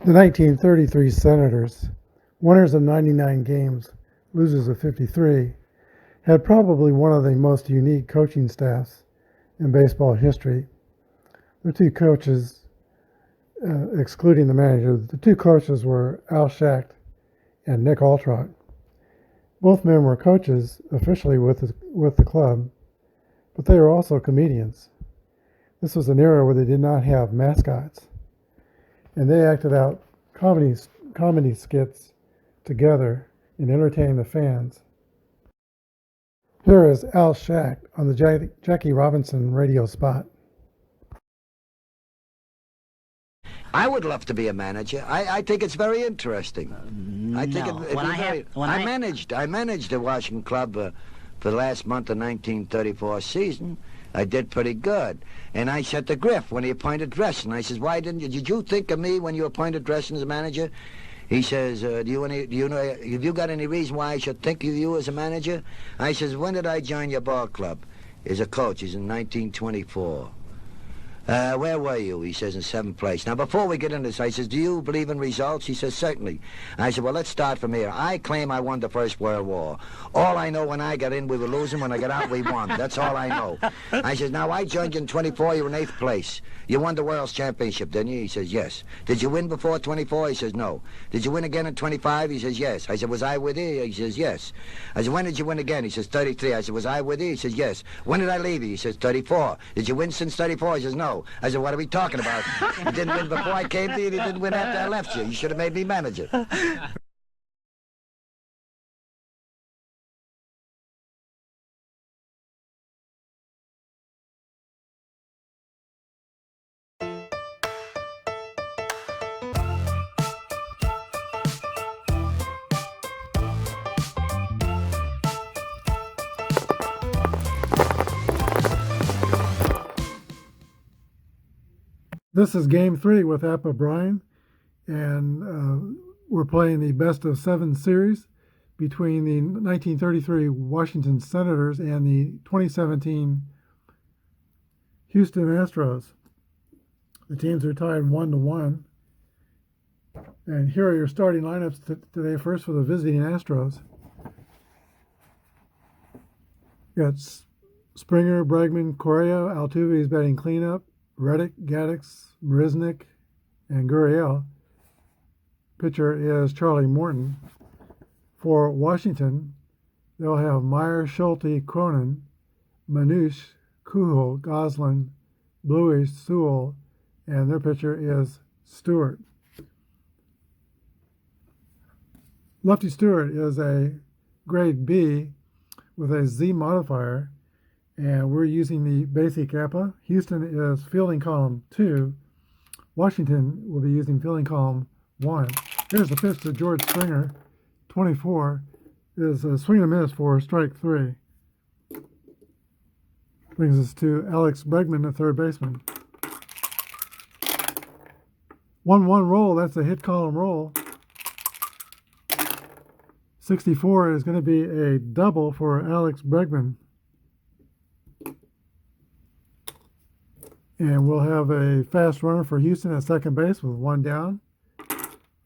The 1933 Senators, winners of 99 games, losers of 53, had probably one of the most unique coaching staffs in baseball history. The two coaches, excluding the manager, the two coaches were Al Schccht and Nick Altrock. Both men were coaches officially with the club, but they were also comedians. This was an era where they did not have mascots, and they acted out comedy skits together and entertaining the fans. Here is Al Schccht on the Jackie Robinson radio spot. I would love to be a manager. I think it's very interesting. I think I managed the Washington club for the last month of 1934 season. I did pretty good. And I said to Griff when he appointed Dresden, I says, why did you think of me when you appointed Dresden as a manager? He says, have you got any reason why I should think of you as a manager? I says, when did I join your ball club? As a coach, he's in 1924. Where were you? He says, in 7th place. Now, before we get into this, I says, do you believe in results? He says, certainly. I said, well, let's start from here. I claim I won the First World War. All I know, when I got in, we were losing. When I got out, we won. That's all I know. I says, now, I joined you in 24. You were in 8th place. You won the World's Championship, didn't you? He says, yes. Did you win before 24? He says, no. Did you win again in 25? He says, yes. I said, was I with you? He says, yes. I said, when did you win again? He says, 33. I said, was I with you? He says, yes. When did I leave you? He says, 34. Did you win since 34? He says, no. I said, what are we talking about? You didn't win before I came to you, you didn't win after I left you. You should have made me manager. This is Game 3 with Apba Brian, and we're playing the best of 7 series between the 1933 Washington Senators and the 2017 Houston Astros. The teams are tied 1-1. And here are your starting lineups today. First for the visiting Astros. You got Springer, Bregman, Correa. Altuve is batting cleanup. Reddick, Gaddix, Marisnik, and Gurriel. Pitcher is Charlie Morton. For Washington, they'll have Meyer, Schulte, Cronin, Manouche, Kuhl, Goslin, Bluish, Sewell, and their pitcher is Stewart. Lefty Stewart is a grade B with a Z modifier, and we're using the basic Apba. Houston is fielding column 2. Washington will be using fielding column 1. Here's the pitch to George Springer. 24 is a swing and a miss for strike 3. Brings us to Alex Bregman, the third baseman. 1-1 roll, that's a hit column roll. 64 is going to be a double for Alex Bregman. And we'll have a fast runner for Houston at second base with 1 down.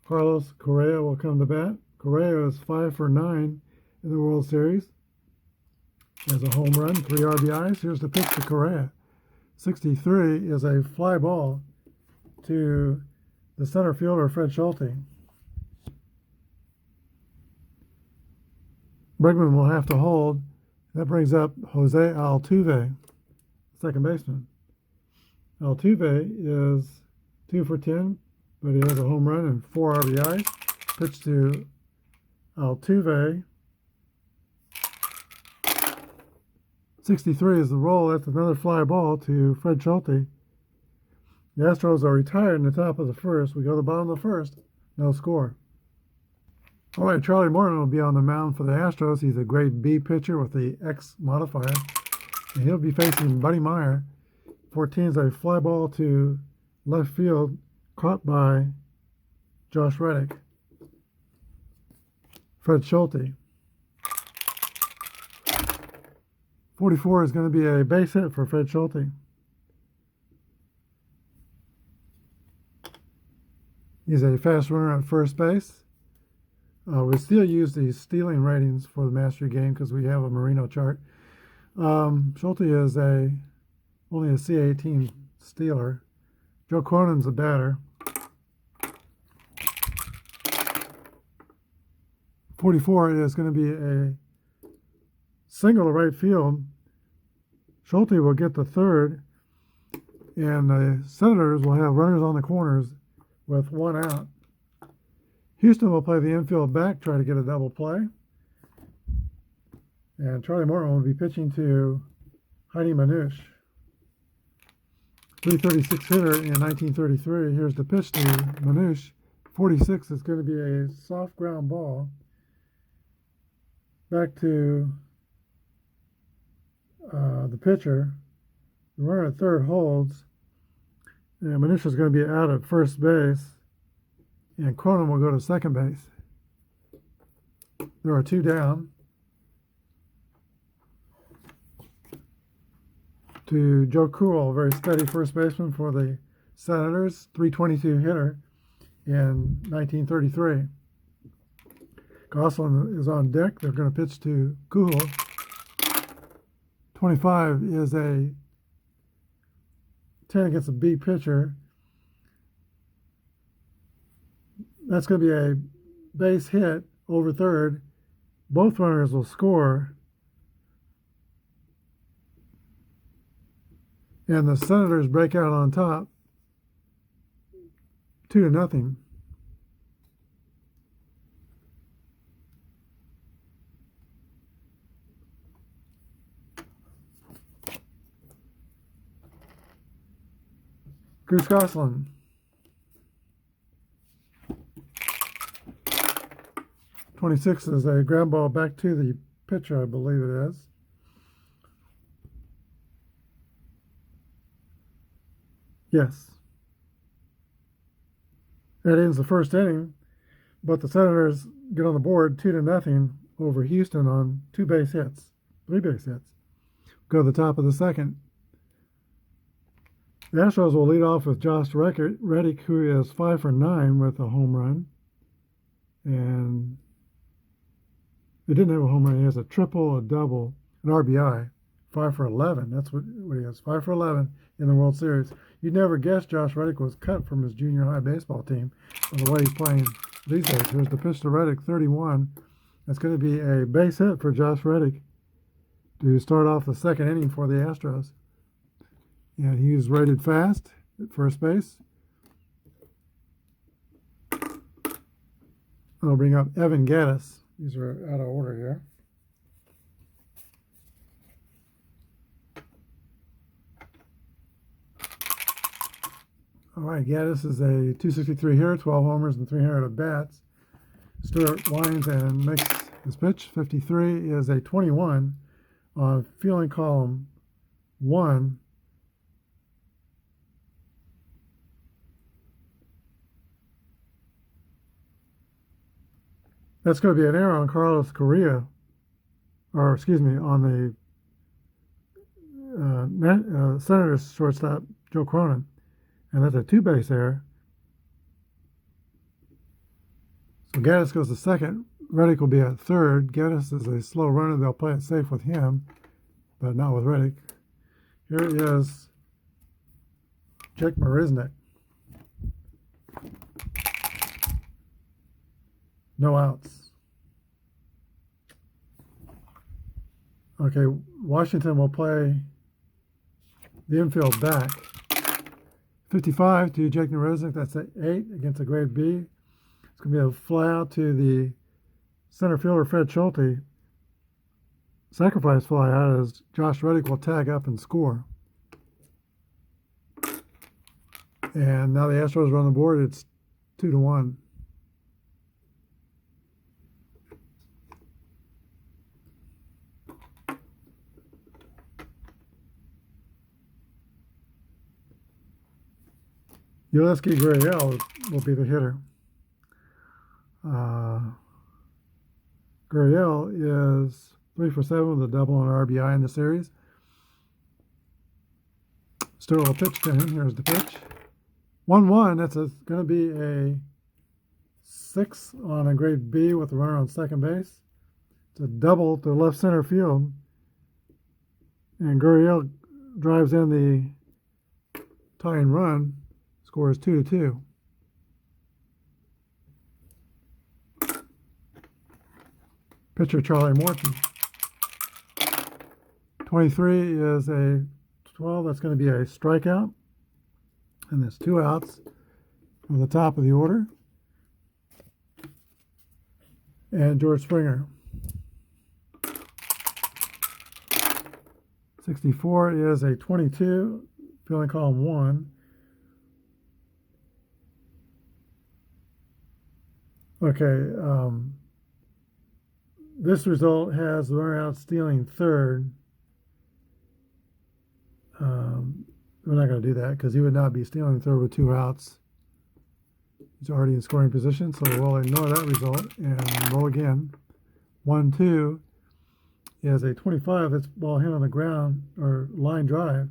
Carlos Correa will come to bat. Correa is 5 for 9 in the World Series. He has a home run, 3 RBIs. Here's the pitch to Correa. 63 is a fly ball to the center fielder, Fred Schulte. Bregman will have to hold. That brings up Jose Altuve, second baseman. Altuve is 2 for 10, but he has a home run and 4 RBIs. Pitch to Altuve. 63 is the roll. That's another fly ball to Fred Schulte. The Astros are retired in the top of the first. We go to the bottom of the first. No score. All right, Charlie Morton will be on the mound for the Astros. He's a grade B pitcher with the X modifier. And he'll be facing Buddy Meyer. 14 is a fly ball to left field, caught by Josh Reddick. Fred Schulte. 44 is going to be a base hit for Fred Schulte. He's a fast runner at first base. We still use the stealing ratings for the mastery game because we have a Marino chart. Schccht is only a C18 stealer. Joe Cronin's a batter. 44 is going to be a single to right field. Schccht will get the third, and the Senators will have runners on the corners with one out. Houston will play the infield back, try to get a double play. And Charlie Morton will be pitching to Heidi Manouche. 336 hitter in 1933. Here's the pitch to Manouche. 46 is going to be a soft ground ball. Back to the pitcher. The runner at third holds. And Manouche is going to be out at first base. And Cronin will go to second base. There are two down. To Joe Cool, very steady first baseman for the Senators, 322 hitter in 1933. Gosselin is on deck. They're going to pitch to Cool. 25 is a 10 against a B pitcher. That's going to be a base hit over third. Both runners will score. And the Senators break out on top, 2-0. Goose Gosselin. '26 is a ground ball back to the pitcher, I believe it is. Yes. That ends the first inning, but the Senators get on the board 2-0 over Houston on three base hits. Go to the top of the second. The Astros will lead off with Josh Reddick, who is 5 for 9 with a home run. And he didn't have a home run. He has a triple, a double, an RBI. 5 for 11. That's what he has. 5 for 11 in the World Series. You'd never guess Josh Reddick was cut from his junior high baseball team by the way he's playing these days. Here's the pitch to Reddick, 31. That's going to be a base hit for Josh Reddick to start off the second inning for the Astros. And he was rated fast at first base. I'll bring up Evan Gaddis. These are out of order here. All right, Gaddis is a 263 hitter, 12 homers and 300 at bats. Stuart winds and makes his pitch. 53 is a 21 on fielding column 1. That's going to be an error on Carlos Correa, or excuse me, on the Senators shortstop, Joe Cronin. And that's a two-base error. So Gaddis goes to second. Reddick will be at third. Gaddis is a slow runner. They'll play it safe with him, but not with Reddick. Here is Jake Marisnick. No outs. Okay, Washington will play the infield back. 55 to Jake Marisnick. That's an 8 against a grade B. It's going to be a fly out to the center fielder, Fred Schccht. Sacrifice fly out as Josh Reddick will tag up and score. And now the Astros are on the board. It's 2-1. Yulesky Gurriel will be the hitter. Gurriel is 3 for 7 with a double and RBI in the series. Stewart will pitch to him. Here's the pitch. 1-1. That's going to be a 6 on a grade B with the runner on second base. It's a double to left center field. And Gurriel drives in the tying run, scores 2-2. Pitcher Charlie Morton. 23 is a 12. That's going to be a strikeout. And there's 2 outs from the top of the order. And George Springer. 64 is a 22, filling column 1. Okay, this result has the runner out stealing third. We're not going to do that because he would not be stealing third with 2 outs. He's already in scoring position, so we'll ignore that result and roll again. 1-2 is a 25. That's ball hit on the ground or line drive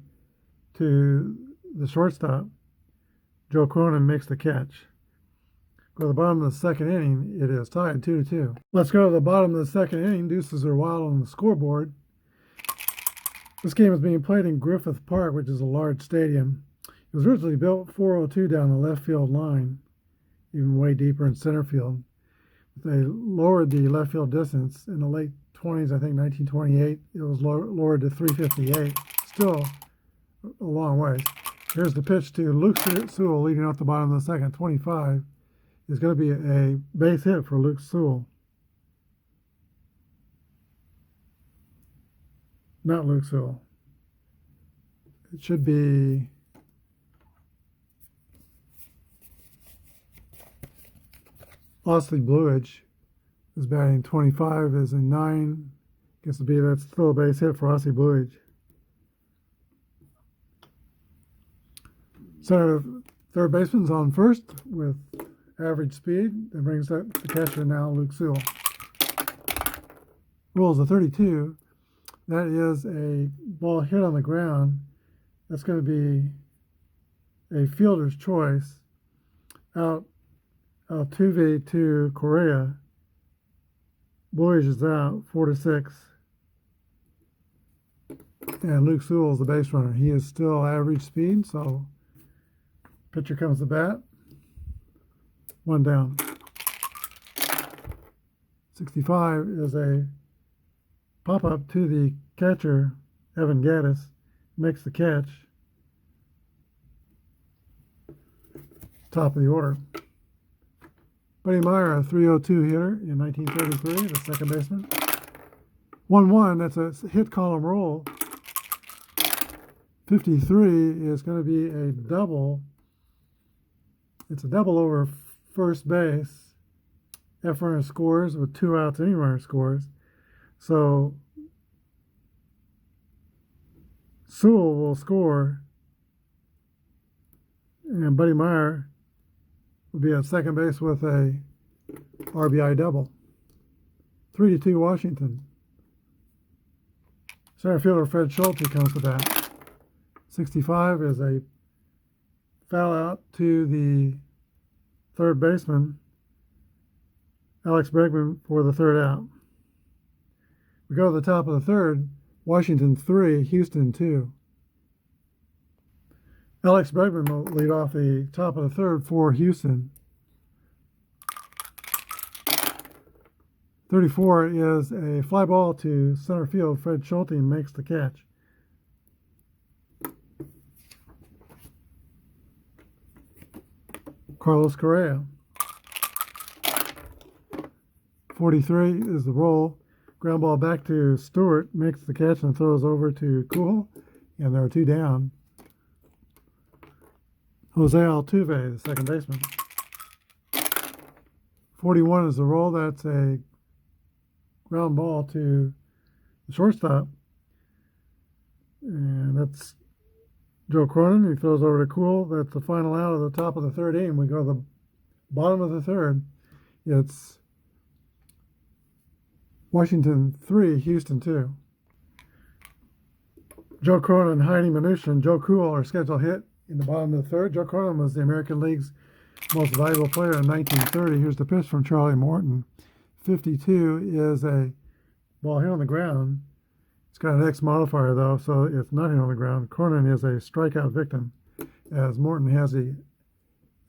to the shortstop. Joe Cronin makes the catch. Go to the bottom of the second inning. It is tied 2-2. Let's go to the bottom of the second inning. Deuces are wild on the scoreboard. This game is being played in Griffith Park, which is a large stadium. It was originally built 402 down the left field line, even way deeper in center field. They lowered the left field distance in the late 20s, I think 1928. It was lowered to 358. Still a long ways. Here's the pitch to Luke Sewell leading off the bottom of the second. 25 is going to be a base hit for Luke Sewell. Not Luke Sewell. It should be Osley Bluidge is batting 25 is a 9. Guess to be that's still a base hit for Osley Bluidge. Center third baseman's on first with average speed. That brings up the catcher now, Luke Sewell. Rolls a 32. That is a ball hit on the ground. That's going to be a fielder's choice. Out Altuve to Correa. Bluidge is out 4-6. And Luke Sewell is the base runner. He is still average speed, so pitcher comes to bat. 1 down. 65 is a pop-up to the catcher, Evan Gaddis, makes the catch. Top of the order. Buddy Meyer, a 302 hitter in 1933, the second baseman. 1-1, that's a hit column roll. 53 is going to be a double. It's a double over first base. F runner scores with 2 outs, any runner scores. So Sewell will score, and Buddy Meyer will be at second base with a RBI double. 3-2 Washington. Center fielder Fred Schccht comes to bat. 65 is a foul out to the third baseman, Alex Bregman, for the third out. We go to the top of the third. Washington 3, Houston 2. Alex Bregman will lead off the top of the third for Houston. 34 is a fly ball to center field. Fred Schccht makes the catch. Carlos Correa. 43 is the roll. Ground ball back to Stewart, makes the catch and throws over to Kuhl, and there are 2 down. Jose Altuve, the second baseman. 41 is the roll. That's a ground ball to the shortstop, and that's Joe Cronin. He throws over to Kuhl. That's the final out of the top of the third inning. We go to the bottom of the third. It's Washington 3, Houston 2. Joe Cronin, Heidi Mnuchin, Joe Kuhl are scheduled hit in the bottom of the third. Joe Cronin was the American League's Most valuable player in 1930. Here's the pitch from Charlie Morton. 52 is a ball hit on the ground. It's got an X modifier, though, so it's not hit on the ground. Cronin is a strikeout victim, as Morton has the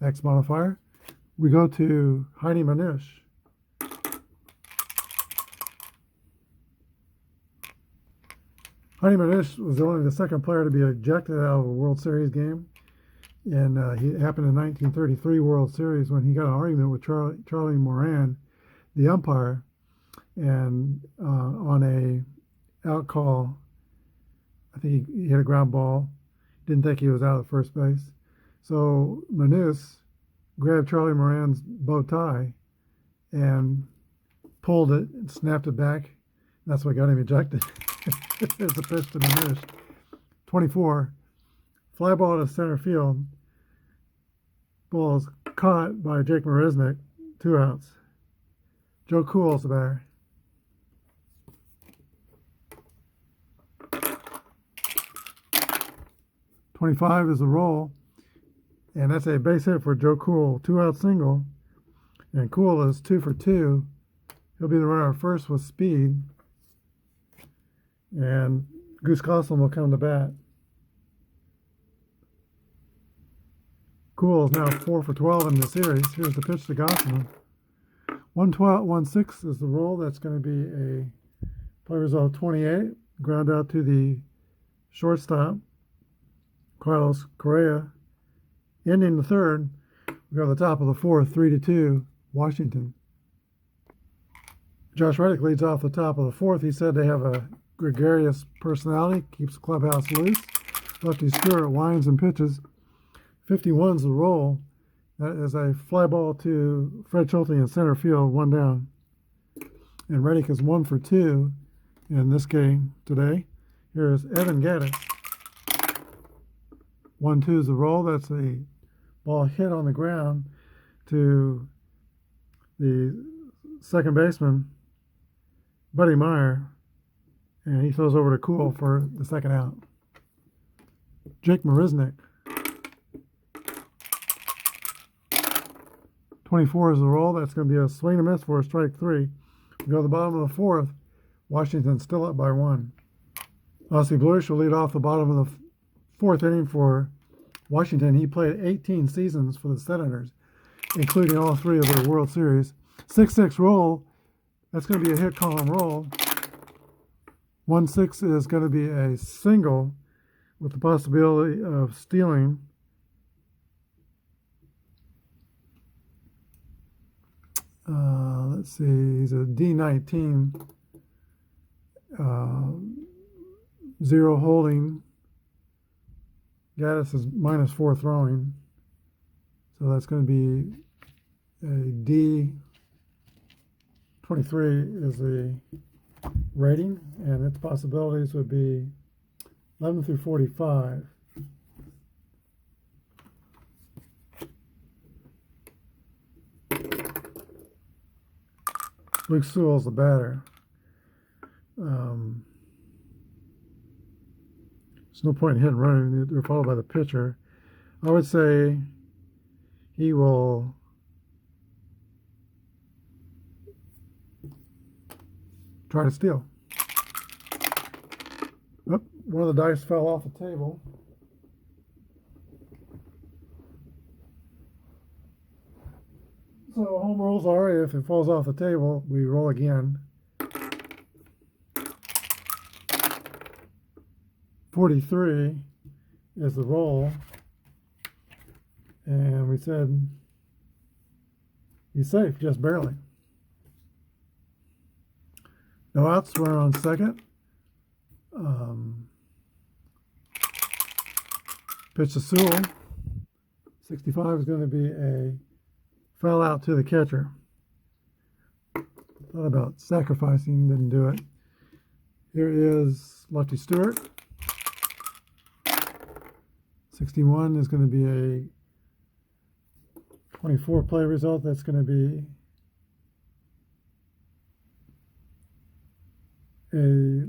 X modifier. We go to Heidi Manish. Heidi Manish was only the second player to be ejected out of a World Series game. And it happened in 1933 World Series when he got an argument with Charlie Moran, the umpire, and on a out call, I think he hit a ground ball. Didn't think he was out at first base. So Manus grabbed Charlie Moran's bow tie and pulled it and snapped it back. That's what got him ejected. It's a pitch to Manus. 24. Fly ball to center field. Ball is caught by Jake Marisnick. 2 outs. Joe Cool's the batter. .25 is the roll, and that's a base hit for Joe Cool. 2-out single, and Cool is 2 for 2. He'll be the runner at first with speed, and Goose Goslin will come to bat. Cool is now 4 for 12 in the series. Here's the pitch to Goslin. 1-6 is the roll. That's going to be a play result 28. Ground out to the shortstop, Carlos Correa. Ending the third, we go to the top of the fourth, 3-2, Washington. Josh Reddick leads off the top of the fourth. He said they have a gregarious personality, keeps the clubhouse loose. Lefty Stewart winds and pitches. 51's the roll. That is a fly ball to Fred Schulte in center field, 1 down. And Reddick is 1 for 2 in this game today. Here's Evan Gaddis. 1-2 is the roll. That's a ball hit on the ground to the second baseman, Buddy Meyer, and he throws over to Cool for the second out. Jake Marisnick. 24 is the roll. That's going to be a swing and miss for a strike 3. We go to the bottom of the fourth. Washington still up by 1. Ossie Bluish will lead off the bottom of the fourth inning for Washington. He played 18 seasons for the Senators, including all 3 of their World Series. 6-6 roll. That's going to be a hit column roll. 1-6 is going to be a single with the possibility of stealing. Let's see, he's a D19, 0 holding. Gaddis is -4 throwing, so that's going to be a D23 is the rating, and its possibilities would be 11 through 45. Luke Sewell's the batter. There's no point in hit and running. They're followed by the pitcher. I would say he will try to steal. Oh, one of the dice fell off the table. So home rules are, if it falls off the table, we roll again. 43 is the roll. And we said he's safe, just barely. No outs, runner on second. Pitch to Sewell. 65 is going to be a foul out to the catcher. Thought about sacrificing, didn't do it. Here is Lefty Stewart. 61 is going to be a 24 play result. That's going to be a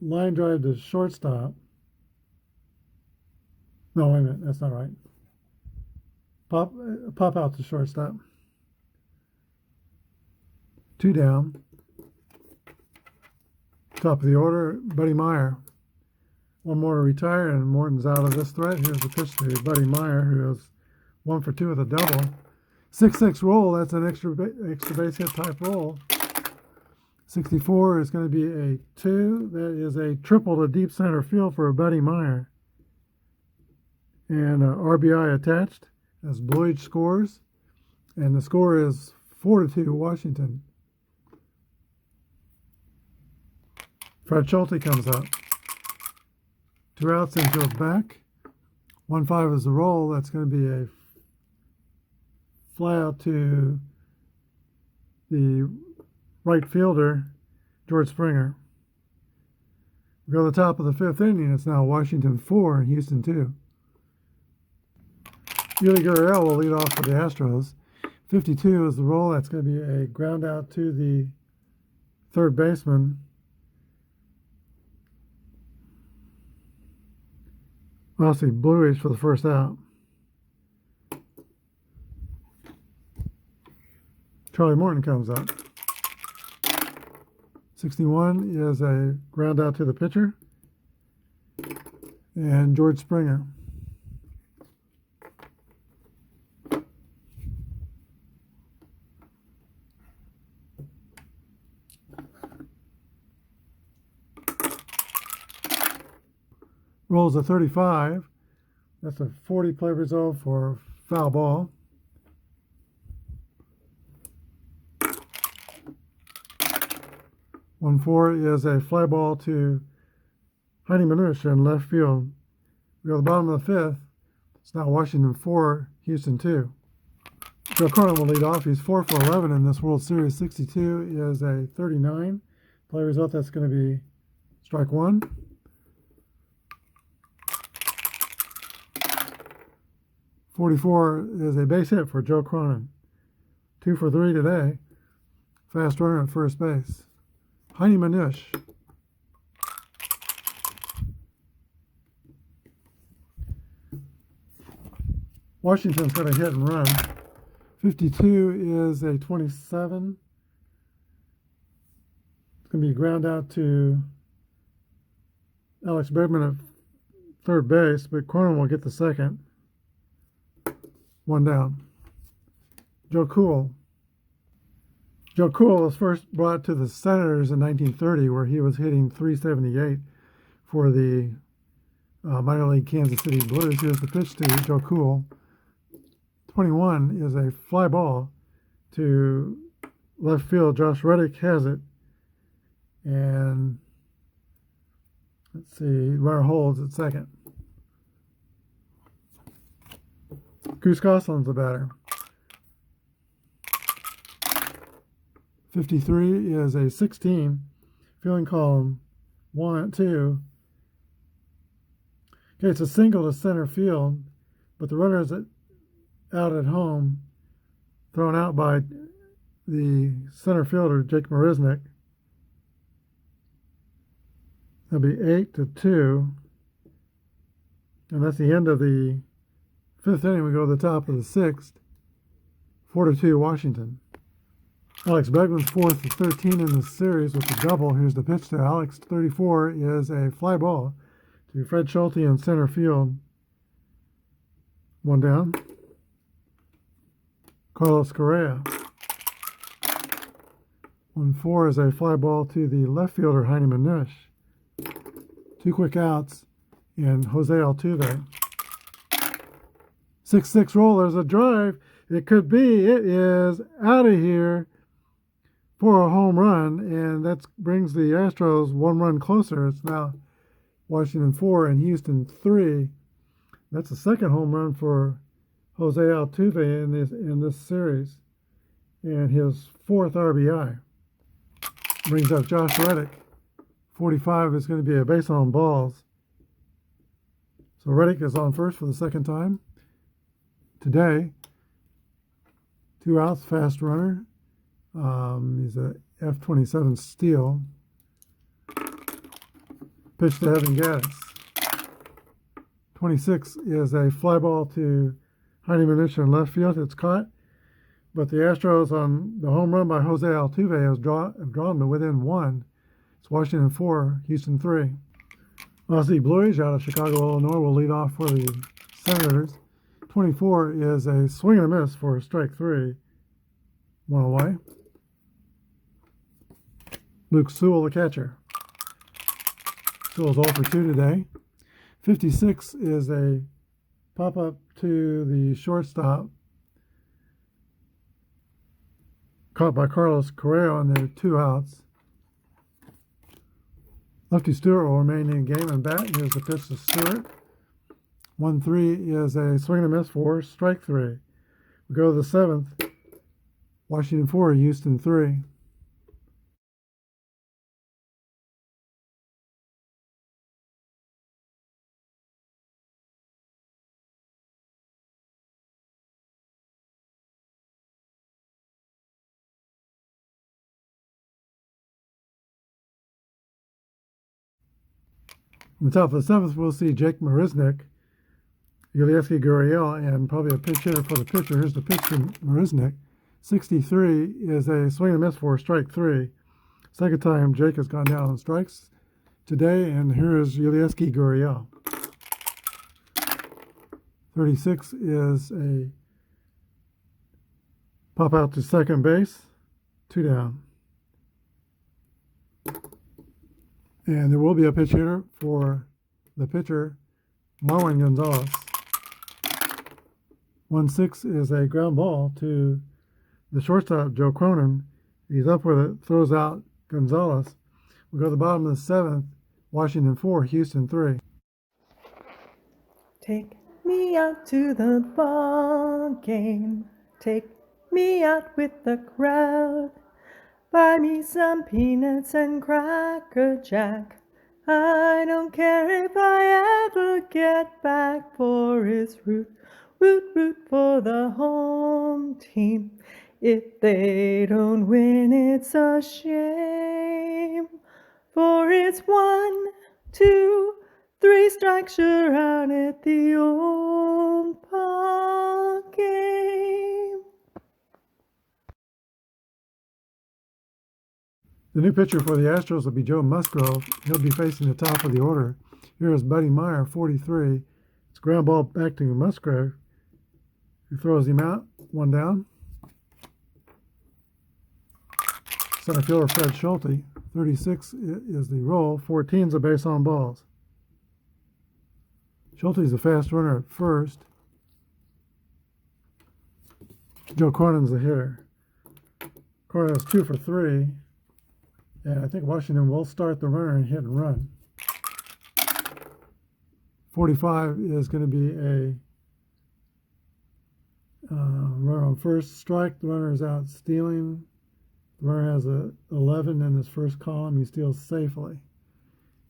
line drive to shortstop. No, wait a minute, that's not right. Pop out to shortstop. 2 down. Top of the order, Buddy Meyer. 1 more to retire, and Morton's out of this threat. Here's the pitch to Buddy Meyer, who is 1 for 2 with a double. 6-6 roll. That's an extra base hit type roll. 64 is going to be a 2. That is a triple to deep center field for Buddy Meyer. And RBI attached as Bloich scores. And the score is 4-2 Washington. Fred Schccht comes up. 2 outs, infield back. 1-5 is the roll. That's going to be a fly out to the right fielder, George Springer. We go to the top of the 5th inning. It's now Washington 4 and Houston 2. Neely will lead off for the Astros. 52 is the roll. That's going to be a ground out to the third baseman. Well, I'll see Bluish for the first out. Charlie Morton comes up. 61 is a ground out to the pitcher. And George Springer. Rolls a 35. That's a 40 play result for foul ball. One four is a fly ball to Heidi Manush in left field. We go to the bottom of the 5th. It's now Washington 4, Houston 2. Joe Cronin will lead off. He's 4 for 11 in this World Series. 62 is a 39 play result. That's going to be strike 1. 44 is a base hit for Joe Cronin. 2 for 3 today. Fast runner at first base. Heidi Manush. Washington's got a hit and run. 52 is a 27. It's going to be ground out to Alex Bregman at third base, but Cronin will get the second. 1 down. Joe Cool. Joe Cool was first brought to the Senators in 1930, where he was hitting .378 for the minor league Kansas City Blues. Here's the pitch to Joe Cool. 21 is a fly ball to left field. Josh Reddick has it. And let's see, runner holds at second. Goose Gosselin's the batter. 53 is a 16. Fielding column 1, 2. Okay, it's a single to center field, but the runner is out at home, thrown out by the center fielder, Jake Marisnick. That'll be 8-2. And that's the end of the 5th inning. We go to the top of the 6th. 4-2 Washington. Alex Bregman's 4th to 13 in the series with the double. Here's the pitch to Alex. 34 is a fly ball to Fred Schccht in center field. 1 down. Carlos Correa. 1-4 is a fly ball to the left fielder, Heidi Manush. 2 quick outs, and Jose Altuve. 6-6 roll. There's a drive. It could be. It is out of here for a home run, and that brings the Astros 1 run closer. It's now Washington 4 and Houston 3. That's the second home run for Jose Altuve in this series, and his 4th RBI. Brings up Josh Reddick. 45 is going to be a base on balls. So Reddick is on first for the second time today. 2 outs, fast runner. He's a F-27 steal. Pitch to Evan Gattis. 26 is a fly ball to Heinemann in left field. It's caught. But the Astros on the home run by Jose Altuve have drawn to within 1. It's Washington 4, Houston 3. Aussie Blues out of Chicago, Illinois will lead off for the Senators. 24 is a swing and a miss for strike 3. 1 away. Luke Sewell, the catcher. Sewell's 0 for 2 today. 56 is a pop-up to the shortstop. Caught by Carlos Correa on there, 2 outs. Lefty Stewart will remain in game and bat. Here's the pitch to Stewart. 1-3 is a swing and a miss for strike 3. We go to the 7th. Washington 4, Houston 3. On the top of the 7th, we'll see Jake Marisnick, Yulieski Gurriel, and probably a pinch hitter for the pitcher. Here's the pitch to Marisnick. 63 is a swing and a miss for strike 3. Second time Jake has gone down on strikes today, and here is Yulieski Gurriel. 36 is a pop out to second base, 2 down. And there will be a pitch hitter for the pitcher, Marwin Gonzalez. 1-6 is a ground ball to the shortstop, Joe Cronin. He's up with it, throws out Gonzalez. We go to the bottom of the 7th, Washington 4, Houston 3. Take me out to the ball game. Take me out with the crowd. Buy me some peanuts and Cracker Jack. I don't care if I ever get back, for it's root for the home team. If they don't win, it's a shame, for it's 1, 2, 3 strikes you're out at the old Ballgame. The new pitcher for the Astros will be Joe Musgrove. He'll be facing the top of the order. Here is Buddy Meyer, 43. It's a ground ball back to Musgrove, who throws him out, 1 down. Center fielder Fred Schccht, 36 is the roll. 14 is a base on balls. Schulte's a fast runner at first. Joe Cronin's the hitter. Cronin is 2 for 3. And I think Washington will start the runner and hit and run. 45 is going to be a runner on first strike. The runner is out stealing. The runner has a 11 in his first column. He steals safely.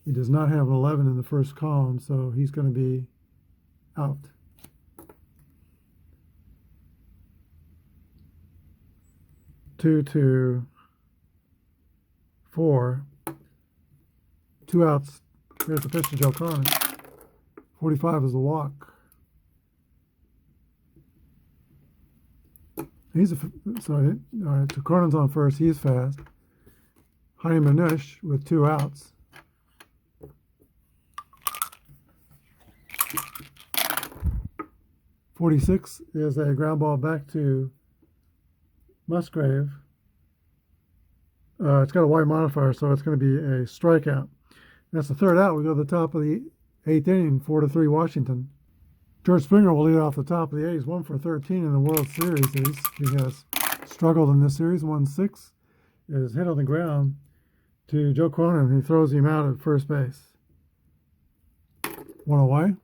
He does not have an 11 in the first column, so he's going to be out. Two to 4. 2 outs. Here's the pitch to Joe Cronin. 45 is the walk. So Cronin's on first. He's fast. Heinemann with 2 outs. .46 is a ground ball back to Musgrave. It's got a wide modifier, so it's going to be a strikeout. That's the 3rd out. We go to the top of the 8th inning, 4-3 Washington. George Springer will lead off the top of the 8th. 1 for 13 in the World Series. He has struggled in this series. 1-6 is hit on the ground to Joe Cronin. He throws him out at first base. 1 away.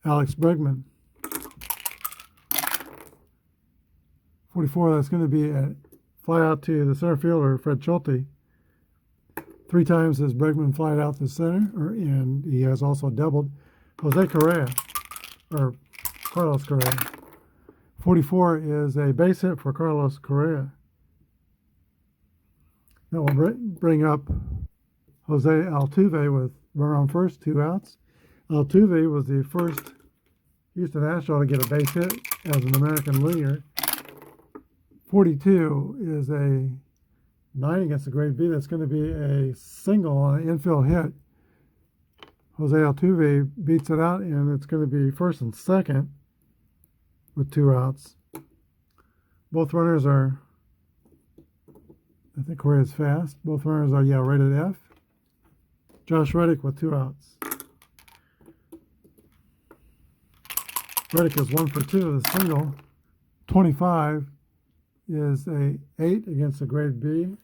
Alex Bregman. 44, that's going to be a fly out to the center fielder, Fred Schccht. 3 times has Bregman flied out the center, and he has also doubled Jose Correa, or Carlos Correa. 44 is a base hit for Carlos Correa. That will bring up Jose Altuve with runner on first, 2 outs. Altuve was the first Houston Astros to get a base hit as an American leaguer. 42 is a 9 against the grade B. That's going to be a single on an infield hit. Jose Altuve beats it out, and it's going to be first and second with 2 outs. Both runners are, I think Correa's fast. Both runners are, rated F. Josh Reddick with 2 outs. Reddick is 1 for 2 with a single. 25 is a 8 against a grade B.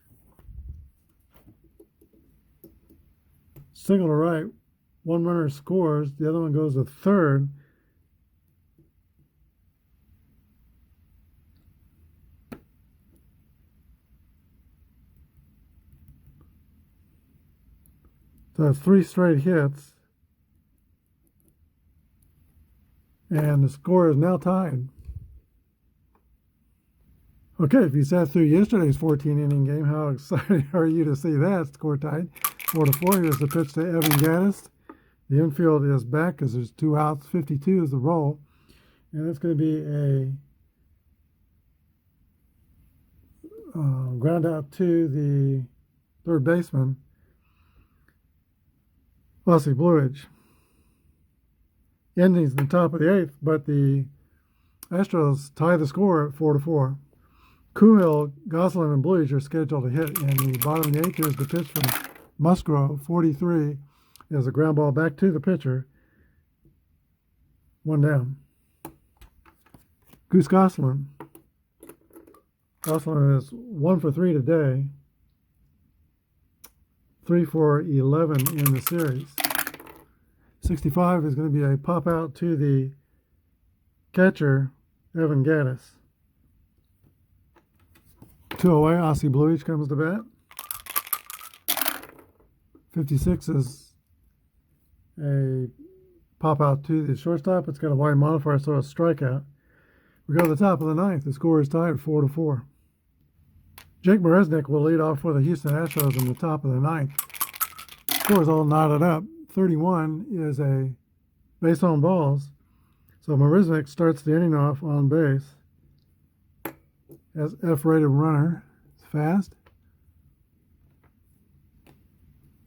Single to right. One runner scores. The other one goes to third. So that's 3 straight hits. And the score is now tied. Okay, if you sat through yesterday's 14-inning game, how excited are you to see that score tied? 4-4. Here's the pitch to Evan Gattis. The infield is back because there's 2 outs. 52 is the roll. And it's going to be a ground out to the third baseman, Wesley Bluidge. Endings in the top of the 8th, but the Astros tie the score at 4-4. Kuhil, Gosselin, and Bluidge are scheduled to hit in the bottom of the 8th. Here's the pitch from Musgrove. 43 is a ground ball back to the pitcher. 1 down. Goose Gosselin. Gosselin is 1 for 3 today. 3 for 11 in the series. 65 is going to be a pop out to the catcher, Evan Gattis. 2 away, Ossie Bluidge comes to bat. 56 is a pop out to the shortstop. It's got a wide modifier, so a strikeout. We go to the top of the 9th. The score is tied 4-4. Jake Maresnick will lead off for the Houston Astros in the top of the 9th. Score is all knotted up. 31 is a base on balls. So Maresnick starts the inning off on base as F-rated runner. It's fast.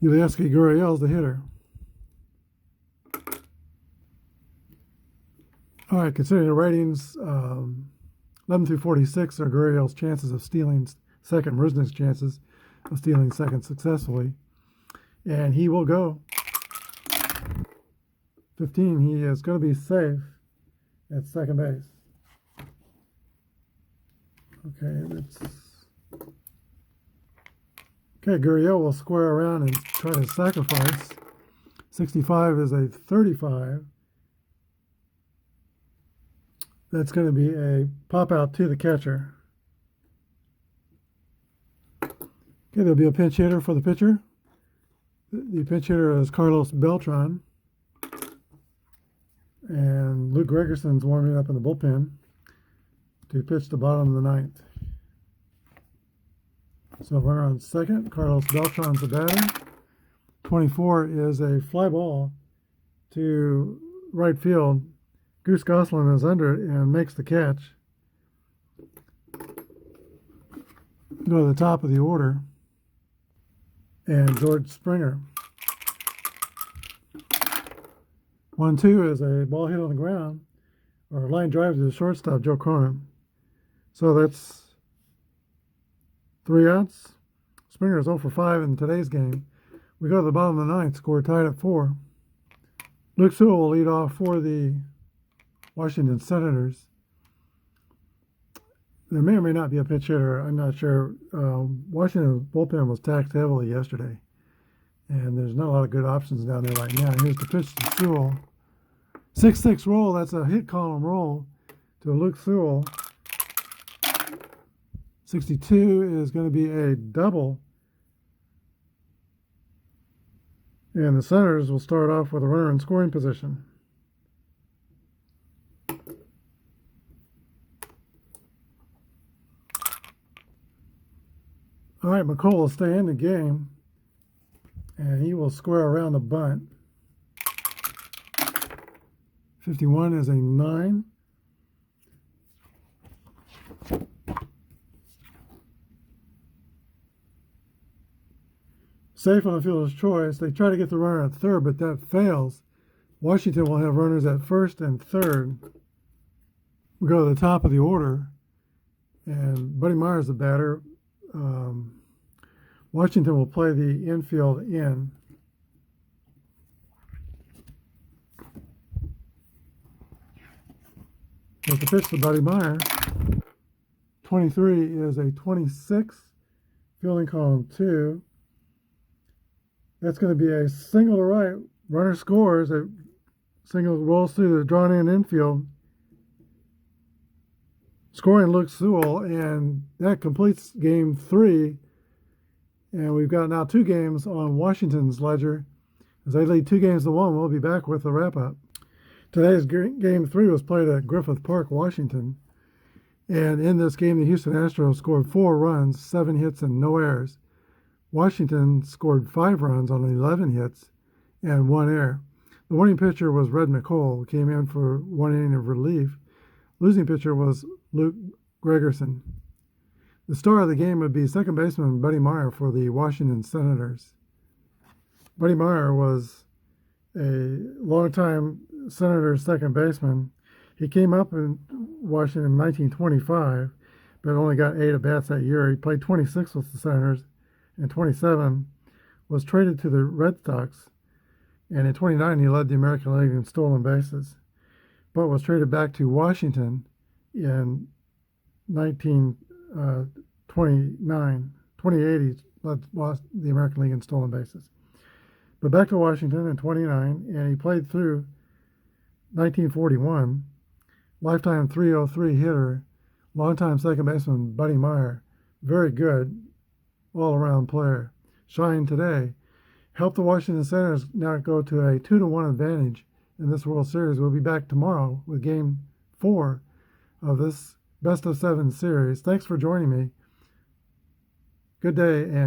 Yulieski Gurriel's the hitter. All right, considering the ratings, 11 through 46 are Gurriel's chances of stealing second, Marisnick's chances of stealing second successfully. And he will go. 15, he is going to be safe at second base. Okay, Gurriel will square around and try to sacrifice. 65 is a 35. That's going to be a pop out to the catcher. Okay, there'll be a pinch hitter for the pitcher. The pinch hitter is Carlos Beltran. And Luke Gregerson's warming up in the bullpen to pitch the bottom of the 9th. So runner on second, Carlos Beltran's the batter. 24 is a fly ball to right field. Goose Gosselin is under it and makes the catch. Go to the top of the order. And George Springer. 1-2 is a ball hit on the ground, or a line drive to the shortstop, Joe Cronin. So that's 3 outs. Springer is 0 for 5 in today's game. We go to the bottom of the 9th, score tied at 4. Luke Sewell will lead off for the Washington Senators. There may or may not be a pitch hitter. I'm not sure. Washington bullpen was taxed heavily yesterday, and there's not a lot of good options down there right now. Here's the pitch to Sewell. 6-6 roll. That's a hit column roll to Luke Sewell. 62 is going to be a double. And the Senators will start off with a runner in scoring position. All right, McCall will stay in the game, and he will square around the bunt. 51 is a 9. Safe on the fielder's choice. They try to get the runner at third, but that fails. Washington will have runners at first and third. We go to the top of the order, and Buddy Meyer's the batter. Washington will play the infield in. With the pitch to Buddy Meyer. 23 is a 26. Fielding column 2. That's going to be a single to right. Runner scores. A single rolls through the drawn-in infield. Scoring Luke Sewell, and that completes game 3. And we've got now 2 games on Washington's ledger. As they lead 2 games to 1, we'll be back with the wrap-up. Today's game 3 was played at Griffith Park, Washington. And in this game, the Houston Astros scored 4 runs, 7 hits, and no errors. Washington scored 5 runs on 11 hits and 1 error. The winning pitcher was Red McCall, who came in for 1 inning of relief. Losing pitcher was Luke Gregerson. The star of the game would be second baseman Buddy Meyer for the Washington Senators. Buddy Meyer was a longtime Senators second baseman. He came up in Washington in 1925, but only got 8 at-bats that year. He played 26 with the Senators, and 27 was traded to the Red Sox, and in 29 he led the American League in stolen bases, but was traded back to Washington in 28 he lost the American League in stolen bases. But back to Washington in 29, and he played through 1941. Lifetime .303 hitter, longtime second baseman Buddy Meyer, very good all-around player. Shine today. Helped the Washington Senators now go to a 2-1 advantage in this World Series. We'll be back tomorrow with Game 4 of this best-of-7 series. Thanks for joining me. Good day and